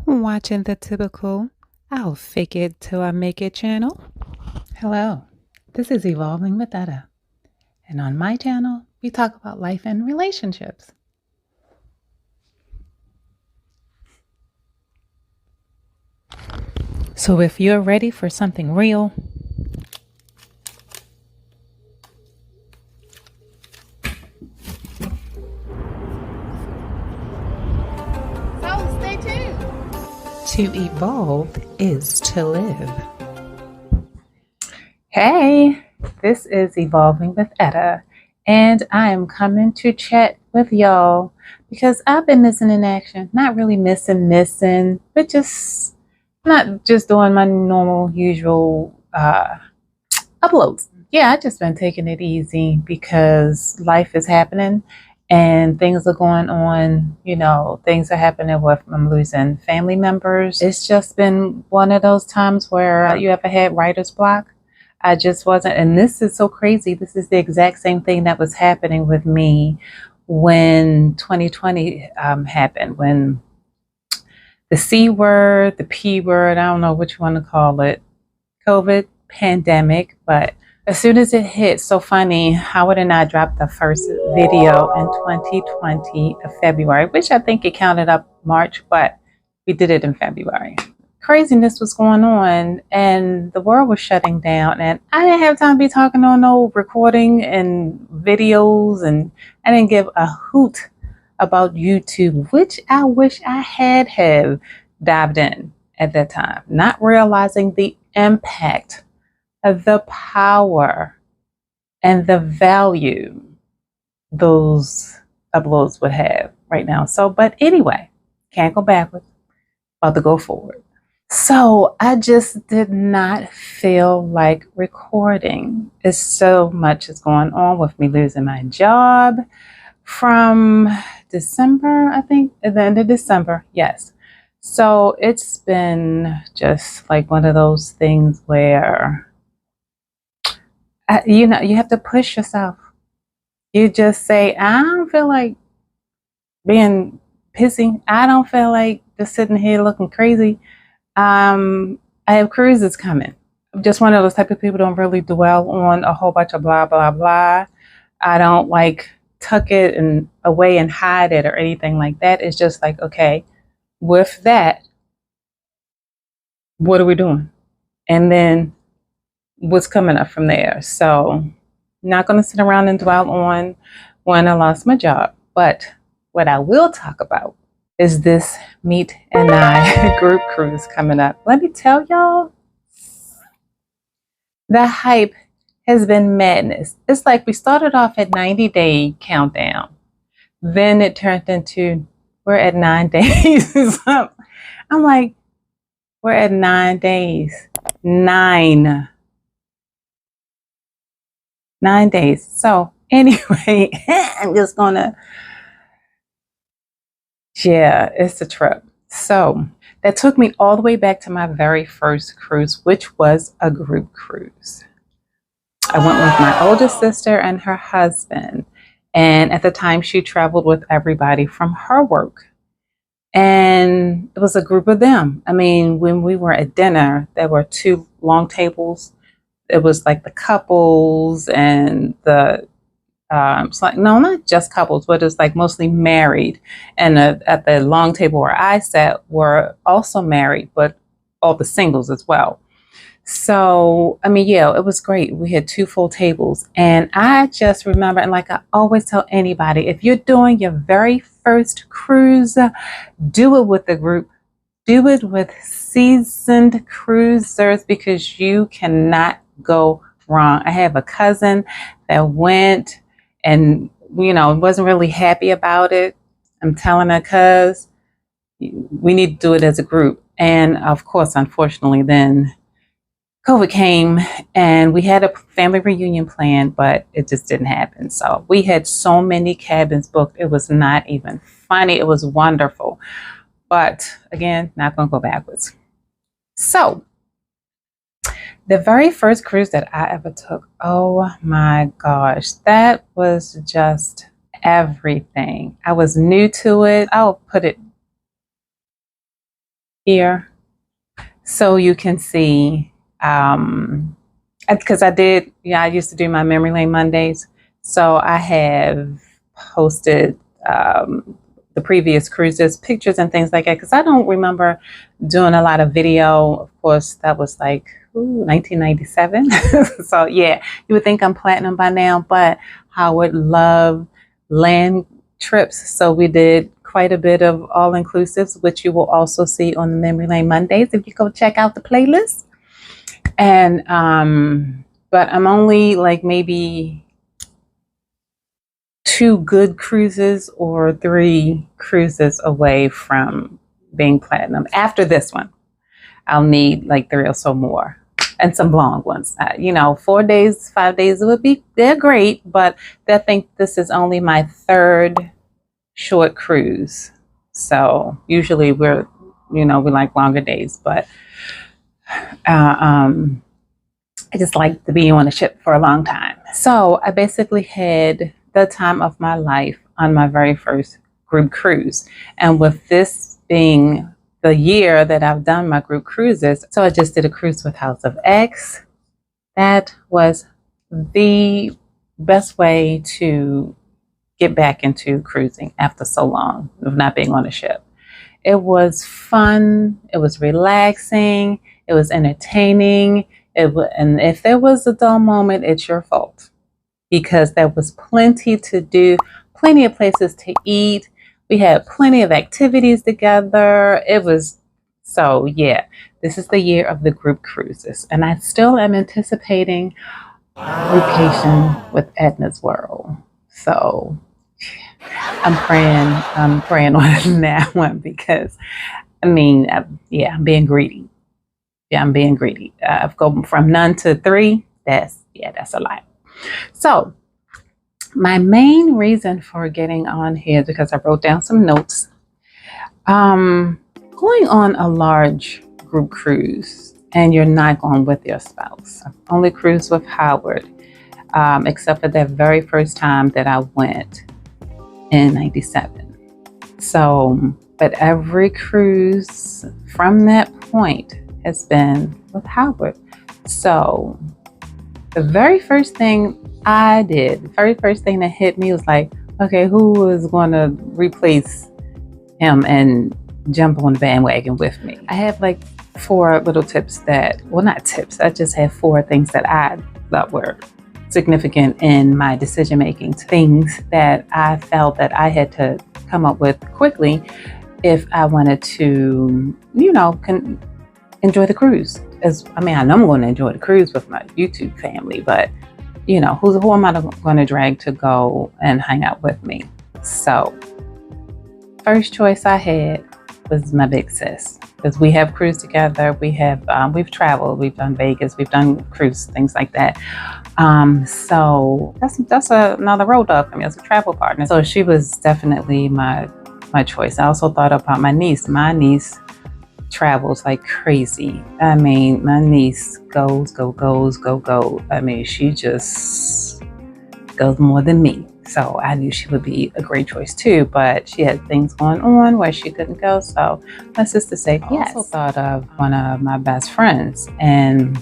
Watching the typical I'll fake it till I make it channel. Hello, this is Evolving with Edna, and on my channel, we talk about life and relationships. So if you're ready for something real, So stay tuned. to evolve is to live. Hey, this is Evolving with Edna, and I am coming to chat with y'all because I've been missing in action. Not really missing, but just not just doing my normal, usual uploads. Yeah, I just been taking it easy because life is happening and things are going on. Things are happening with I'm losing family members. It's just been one of those times where you ever had writer's block. I just wasn't, and this is so crazy. This is the exact same thing that was happening with me when 2020 happened, when the C word, the P word, I don't know which one to call it, COVID pandemic. But as soon as it hit, so funny, Howard and I dropped the first video in 2020 of February, which I think it counted up March, but we did it in February. Craziness was going on and the world was shutting down, and I didn't have time to be talking on no recording and videos, and I didn't give a hoot about YouTube, which I wish I have dived in at that time, not realizing the impact of the power and the value those uploads would have right now. So, but anyway, can't go backwards, about to go forward. So I just did not feel like recording. It's so much is going on with me losing my job from December, I think, at the end of December. Yes. So it's been just like one of those things where, you have to push yourself. You just say, I don't feel like being pissy. I don't feel like just sitting here looking crazy. I have cruises coming. I'm just one of those type of people who don't really dwell on a whole bunch of blah, blah, blah. I don't like tuck it and away and hide it or anything like that. It's just like, okay, with that, what are we doing? And then what's coming up from there? So not going to sit around and dwell on when I lost my job. But what I will talk about is this MeteandI group cruise coming up. Let me tell y'all, the hype has been madness. It's like we started off at 90-day countdown. Then it turned into, we're at 9 days. I'm like, we're at 9 days. 9 days. So anyway, I'm just gonna, yeah, it's a trip. So that took me all the way back to my very first cruise, which was a group cruise. I went with my oldest sister and her husband. And at the time, she traveled with everybody from her work. And it was a group of them. I mean, when we were at dinner, there were 2 long tables. It was like the couples and the it's like, no, not just couples, but it's like mostly married. And at the long table where I sat were also married, but all the singles as well. So, I mean, yeah, it was great. We had 2 full tables. And I just remember, and like I always tell anybody, if you're doing your very first cruise, do it with a group. Do it with seasoned cruisers because you cannot go wrong. I have a cousin that went and, wasn't really happy about it. I'm telling her, cuz we need to do it as a group. And of course, unfortunately, then COVID came and we had a family reunion plan, but it just didn't happen. So we had so many cabins booked. It was not even funny. It was wonderful. But again, not going to go backwards. So the very first cruise that I ever took, oh my gosh, that was just everything. I was new to it. I'll put it here so you can see, because I used to do my memory lane Mondays. So I have posted the previous cruises, pictures and things like that, because I don't remember doing a lot of video. Of course, that was like 1997. So yeah, you would think I'm platinum by now, but Howard loved land trips. So we did quite a bit of all-inclusives, which you will also see on the Memory Lane Mondays if you go check out the playlist. And but I'm only like maybe 2 good cruises or 3 cruises away from being platinum. After this one, I'll need like 3 or so more, and some long ones. 4 days, 5 days they're great, but I think this is only my 3rd short cruise. So usually we like longer days, but I just like to be on a ship for a long time. So I basically had the time of my life on my very first group cruise. And with this being the year that I've done my group cruises, so I just did a cruise with House of X. That was the best way to get back into cruising after so long of not being on a ship. It was fun. It was relaxing. It was entertaining. And if there was a dull moment, it's your fault, because there was plenty to do, plenty of places to eat. We had plenty of activities together. So yeah, this is the year of the group cruises. And I still am anticipating vacation with Edna's World. So I'm praying on that one, because I'm being greedy. Yeah, I'm being greedy. I've gone from none to 3. That's a lot. So my main reason for getting on here is because I wrote down some notes. Going on a large group cruise, and you're not going with your spouse. I've only cruised with Howard, except for that very first time that I went in 97. So, but every cruise from that point has been with Howard. So the very first thing I did, the very first thing that hit me was like, okay, who is going to replace him and jump on the bandwagon with me? I have like 4 little tips not tips, I just have 4 things that I thought were significant in my decision making, things that I felt that I had to come up with quickly if I wanted to, enjoy the cruise. I know I'm going to enjoy the cruise with my YouTube family, but who am I going to drag to go and hang out with me? So first choice I had was my big sis, because we have cruised together. We've traveled, we've done Vegas, we've done cruise, things like that. So that's another road dog for me as a travel partner. So she was definitely my choice. I also thought about my niece. My niece travels like crazy. My niece goes. She just goes more than me. So I knew she would be a great choice too, but she had things going on where she couldn't go. So my sister said yes. I also thought of one of my best friends, and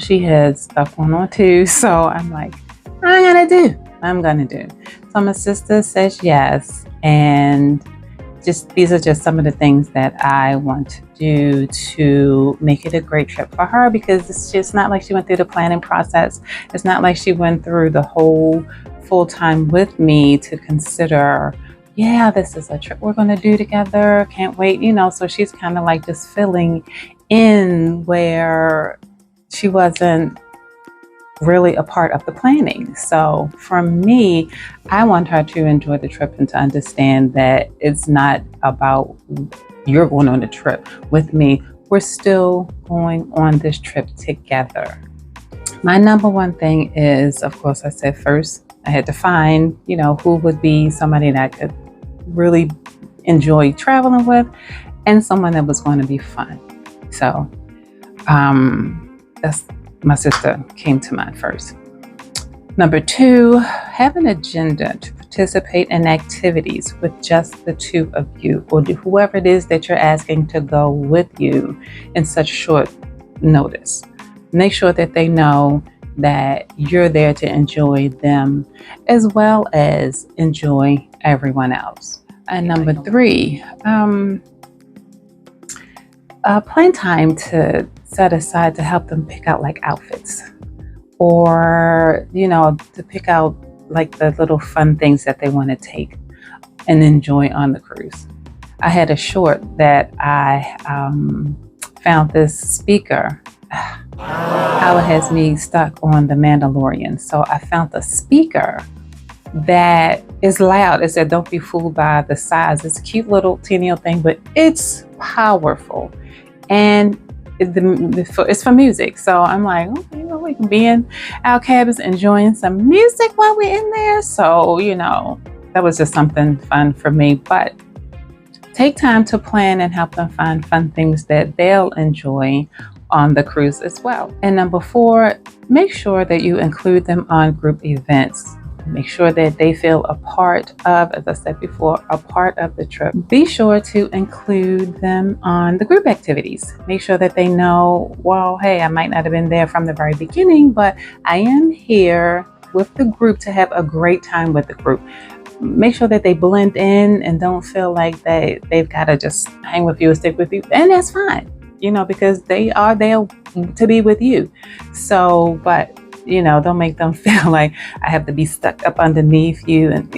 she had stuff going on too. So I'm like, I'm gonna do. So my sister says yes, and these are just some of the things that I want to do to make it a great trip for her, because it's just not like she went through the planning process. It's not like she went through the whole full time with me to consider, this is a trip we're going to do together. Can't wait, so she's kind of like just filling in where she wasn't really a part of the planning. So for me, I want her to enjoy the trip and to understand that it's not about you're going on the trip with me. We're still going on this trip together. My number one thing is, of course, I said first I had to find, who would be somebody that I could really enjoy traveling with, and someone that was going to be fun. So that's my sister came to mind first. Number 2, have an agenda to participate in activities with just the two of you, or whoever it is that you're asking to go with you in such short notice. Make sure that they know that you're there to enjoy them as well as enjoy everyone else. And number 3, plan time to set aside to help them pick out like outfits, or to pick out like the little fun things that they want to take and enjoy on the cruise. I had a short that I found this speaker. Ella has me stuck on The Mandalorian, so I found the speaker that is loud. It said, "Don't be fooled by the size." It's a cute little teeny thing, but it's powerful, and it's for music. So I'm like, okay, well, we can be in our cabins enjoying some music while we're in there. So that was just something fun for me. But take time to plan and help them find fun things that they'll enjoy on the cruise as well. And number 4, make sure that you include them on group events. Make sure that they feel a part of, as I said before, a part of the trip. Be sure to include them on the group activities. Make sure that they know, well, hey, I might not have been there from the very beginning, but I am here with the group to have a great time with the group. Make sure that they blend in and don't feel like they've got to just hang with you or stick with you. And that's fine, because they are there to be with you. So, but don't make them feel like I have to be stuck up underneath you. And,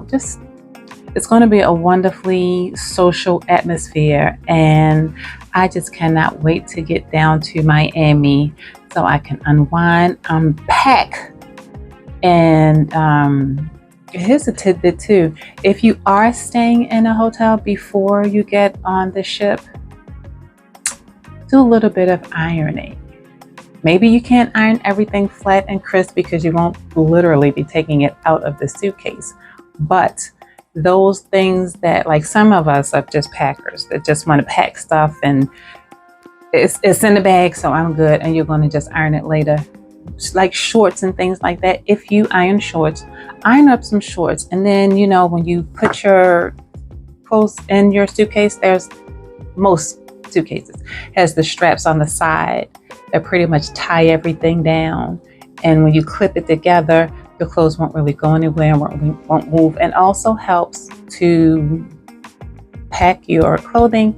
just, it's going to be a wonderfully social atmosphere. And I just cannot wait to get down to Miami so I can unwind, unpack. And here's a tidbit too. If you are staying in a hotel before you get on the ship, do a little bit of ironing. Maybe you can't iron everything flat and crisp because you won't literally be taking it out of the suitcase. But those things that, like, some of us are just packers that just want to pack stuff and it's in the bag, so I'm good, and you're going to just iron it later. Like shorts and things like that. If you iron shorts, iron up some shorts. And then, when you put your clothes in your suitcase, most suitcases has the straps on the side that pretty much tie everything down, and when you clip it together, your clothes won't really go anywhere and won't move. And also helps to pack your clothing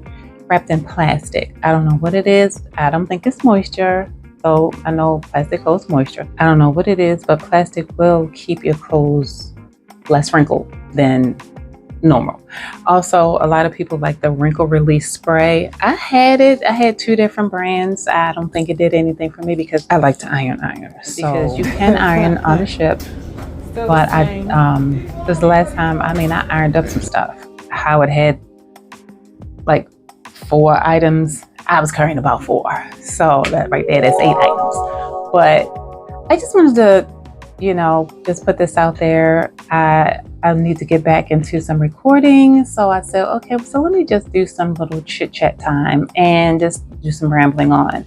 wrapped in plastic. I don't know what it is. I don't think it's moisture, though I know plastic holds moisture. I don't know what it is, but plastic will keep your clothes less wrinkled than normal. Also, a lot of people like the wrinkle release spray. I had it. I had 2 different brands. I don't think it did anything for me because I like to iron. Because you can iron on the ship. But this is the last time, I ironed up some stuff. Howard had like 4 items. I was carrying about 4. So that right there, that's 8 items. But I just wanted to, just put this out there. I need to get back into some recording. So I said, okay, so let me just do some little chit chat time and just do some rambling on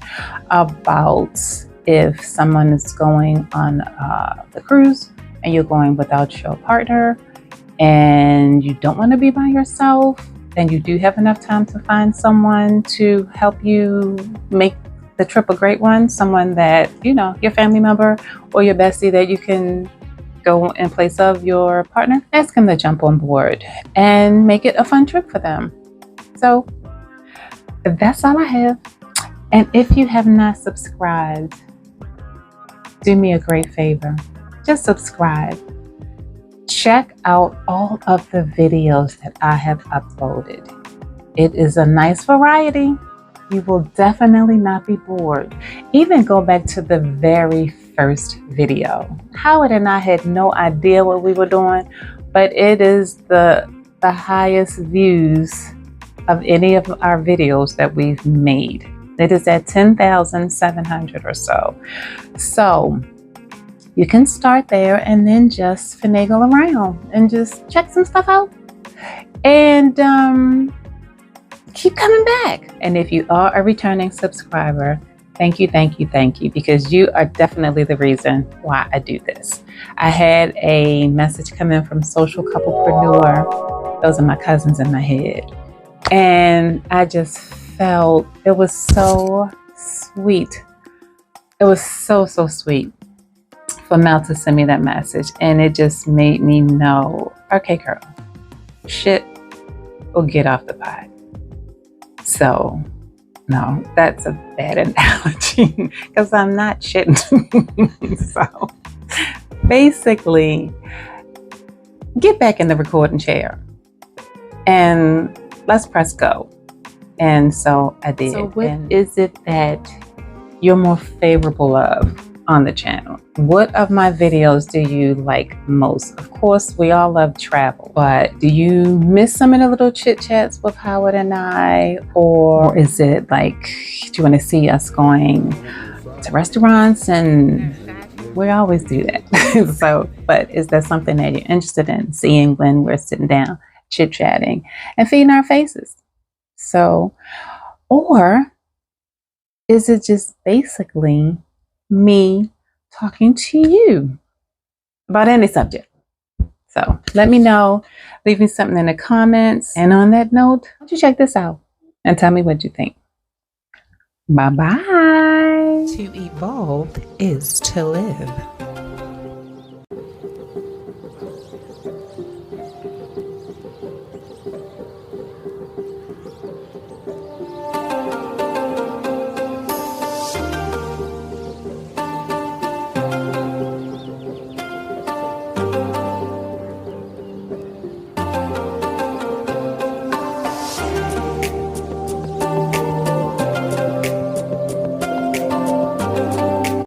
about if someone is going on the cruise and you're going without your partner and you don't want to be by yourself, and you do have enough time to find someone to help you make the trip a great one, someone that, your family member or your bestie that you can go in place of your partner, ask them to jump on board and make it a fun trip for them. So that's all I have. And if you have not subscribed, do me a great favor. Just subscribe. Check out all of the videos that I have uploaded. It is a nice variety. You will definitely not be bored. Even go back to the very first video. Howard and I had no idea what we were doing, but it is the highest views of any of our videos that we've made. It is at 10,700 or so. So you can start there and then just finagle around and just check some stuff out and keep coming back. And if you are a returning subscriber, Thank you, thank you, thank you, because you are definitely the reason why I do this. I had a message come in from Social Couplepreneur. Those are my cousins in my head. And I just felt it was so sweet. It was so, so sweet for Mel to send me that message. And it just made me know, okay, girl, shit will get off the pot. So, no, that's a bad analogy because I'm not shitting. So, basically, get back in the recording chair and let's press go. And so I did. So what is it that you're more favorable of on the channel? What of my videos do you like most? Of course, we all love travel, but do you miss some of the little chit chats with Howard and I? Or is it like, do you want to see us going to restaurants? And we always do that. So, but is there something that you're interested in seeing when we're sitting down, chit chatting and feeding our faces? So, or is it just basically me talking to you about any subject? So let me know, leave me something in the comments. And on that note, why don't you check this out and tell me what you think. Bye-bye. To evolve is to live.